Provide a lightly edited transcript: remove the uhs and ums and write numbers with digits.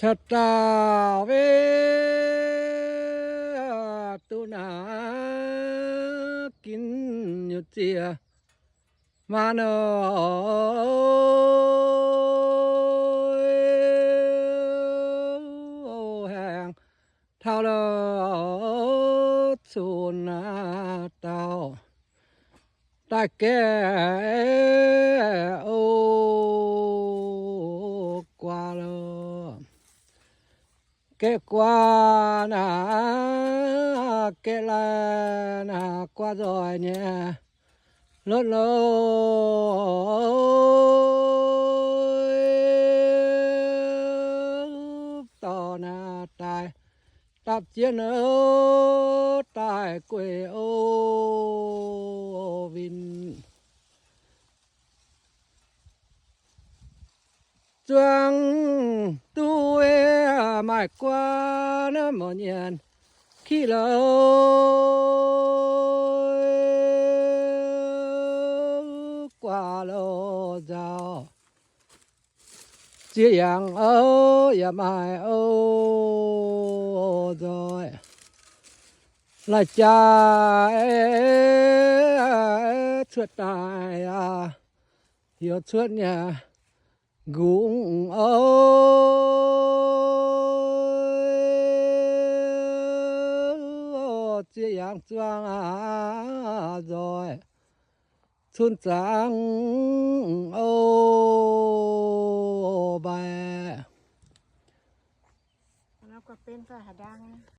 chợt ta về tu na kín như chia mà nó hàng thao lo xuân tao ta kê ô qua lo kê qua na kê la na qua rồi nhé lốt lối tò na tài tập chiến ở tại quê ô vinh choang tu mãi qua nó mò nhiên khi lối qua lô giàu chia yang ơ ya mai ơ rồi là cha chuột tài hiểu chuột nhà gúng ơ chia yang choang rồi xuân trắng ô bài แล้วก็เป็นสหดัง